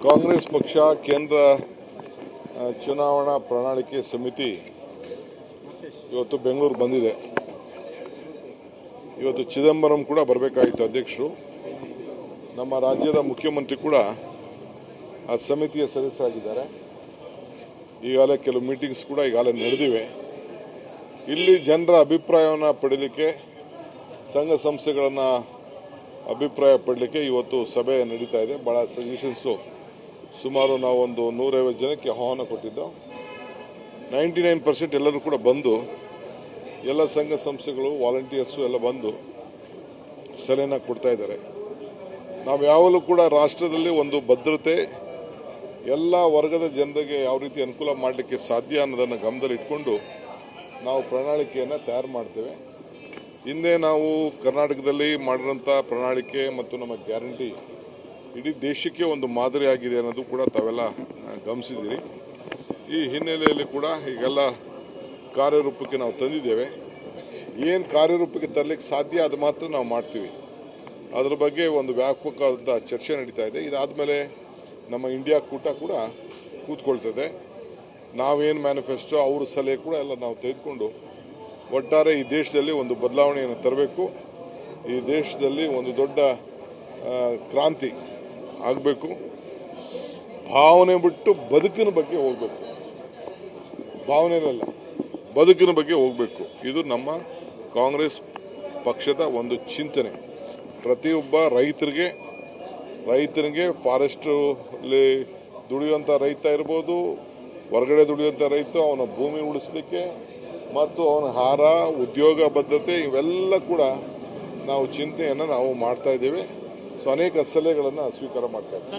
ಕಾಂಗ್ರೆಸ್ ಪಕ್ಷ ಕೇಂದ್ರ ಚುನಾವಣಾ ಪ್ರಣಾಳಿಕೆ ಸಮಿತಿ ಇವತ್ತು ಬೆಂಗಳೂರು ಬಂದಿದೆ. ಇವತ್ತು ಚಿದಂಬರಂ ಕೂಡ ಬರಬೇಕಾಗಿತ್ತು ಅಧ್ಯಕ್ಷರು. ನಮ್ಮ ರಾಜ್ಯದ ಮುಖ್ಯಮಂತ್ರಿ ಕೂಡ ಆ ಸಮಿತಿಯ ಸದಸ್ಯರಾಗಿದ್ದಾರೆ. ಈಗಾಗಲೇ ಕೆಲವು ಮೀಟಿಂಗ್ಸ್ ಕೂಡ ಈಗಾಗಲೇ ನಡೆದಿವೆ. ಇಲ್ಲಿ ಜನರ ಅಭಿಪ್ರಾಯವನ್ನು ಪಡೀಲಿಕ್ಕೆ, ಸಂಘ ಸಂಸ್ಥೆಗಳನ್ನು ಅಭಿಪ್ರಾಯ ಪಡಲಿಕ್ಕೆ ಇವತ್ತು ಸಭೆ ನಡೀತಾ ಇದೆ. ಭಾಳ ಸಜೆಷನ್ಸು ಸುಮಾರು ನಾವು ಒಂದು 150 ಜನಕ್ಕೆ ಆಹ್ವಾನ ಕೊಟ್ಟಿದ್ದು. 99% ಎಲ್ಲರೂ ಕೂಡ ಬಂದು, ಎಲ್ಲ ಸಂಘ ಸಂಸ್ಥೆಗಳು ವಾಲಂಟಿಯರ್ಸು ಎಲ್ಲ ಬಂದು ಸಲಹೆನ ಕೊಡ್ತಾ ಇದ್ದಾರೆ. ನಾವು ಯಾವಾಗಲೂ ಕೂಡ ರಾಷ್ಟ್ರದಲ್ಲಿ ಒಂದು ಭದ್ರತೆ, ಎಲ್ಲ ವರ್ಗದ ಜನರಿಗೆ ಯಾವ ರೀತಿ ಅನುಕೂಲ ಮಾಡಲಿಕ್ಕೆ ಸಾಧ್ಯ ಅನ್ನೋದನ್ನು ಗಮನದಲ್ಲಿ ಇಟ್ಕೊಂಡು ನಾವು ಪ್ರಣಾಳಿಕೆಯನ್ನು ತಯಾರು ಮಾಡ್ತೇವೆ. ಹಿಂದೆ ನಾವು ಕರ್ನಾಟಕದಲ್ಲಿ ಮಾಡಿರೋಂಥ ಪ್ರಣಾಳಿಕೆ ಮತ್ತು ನಮ್ಮ ಗ್ಯಾರಂಟಿ ಇಡೀ ದೇಶಕ್ಕೆ ಒಂದು ಮಾದರಿ ಆಗಿದೆ ಅನ್ನೋದು ಕೂಡ ತಾವೆಲ್ಲ ಗಮನಿಸಿದ್ದೀರಿ. ಈ ಹಿನ್ನೆಲೆಯಲ್ಲಿ ಕೂಡ ಈಗೆಲ್ಲ ಕಾರ್ಯರೂಪಕ್ಕೆ ನಾವು ತಂದಿದ್ದೇವೆ. ಏನು ಕಾರ್ಯರೂಪಕ್ಕೆ ತರಲಿಕ್ಕೆ ಸಾಧ್ಯ ಅದು ಮಾತ್ರ ನಾವು ಮಾಡ್ತೀವಿ. ಅದರ ಬಗ್ಗೆ ಒಂದು ವ್ಯಾಪಕವಾದ ಚರ್ಚೆ ನಡೀತಾ ಇದೆ. ಇದಾದಮೇಲೆ ನಮ್ಮ ಇಂಡಿಯಾ ಕೂಟ ಕೂಡ ಕೂತ್ಕೊಳ್ತದೆ. ನಾವೇನು ಮ್ಯಾನಿಫೆಸ್ಟೋ ಅವ್ರ ಸಲಹೆ ಕೂಡ ಎಲ್ಲ ನಾವು ತೆಗೆದುಕೊಂಡು ಒಟ್ಟಾರೆ ಈ ದೇಶದಲ್ಲಿ ಒಂದು ಬದಲಾವಣೆಯನ್ನು ತರಬೇಕು. ಈ ದೇಶದಲ್ಲಿ ಒಂದು ದೊಡ್ಡ ಕ್ರಾಂತಿ ಆಗಬೇಕು. ಭಾವನೆ ಬಿಟ್ಟು ಬದುಕಿನ ಬಗ್ಗೆ ಹೋಗಬೇಕು. ಭಾವನೆಯಲ್ಲ, ಬದುಕಿನ ಬಗ್ಗೆ ಹೋಗಬೇಕು. ಇದು ನಮ್ಮ ಕಾಂಗ್ರೆಸ್ ಪಕ್ಷದ ಒಂದು ಚಿಂತನೆ. ಪ್ರತಿಯೊಬ್ಬ ರೈತನಿಗೆ ಫಾರೆಸ್ಟಲ್ಲಿ ದುಡಿಯುವಂಥ ರೈತ ಇರ್ಬೋದು, ಹೊರಗಡೆ ದುಡಿಯುವಂಥ ರೈತ ಅವನ ಭೂಮಿ ಉಳಿಸಲಿಕ್ಕೆ ಮತ್ತು ಅವನ ಆಹಾರ, ಉದ್ಯೋಗ ಬದ್ಧತೆ ಇವೆಲ್ಲ ಕೂಡ ನಾವು ಚಿಂತನೆಯನ್ನು ನಾವು ಮಾಡ್ತಾ ಇದ್ದೇವೆ. ಸೊ ಅನೇಕ ಸಲಹೆಗಳನ್ನು ಸ್ವೀಕಾರ ಮಾಡ್ತಾ ಇದ್ದೇವೆ.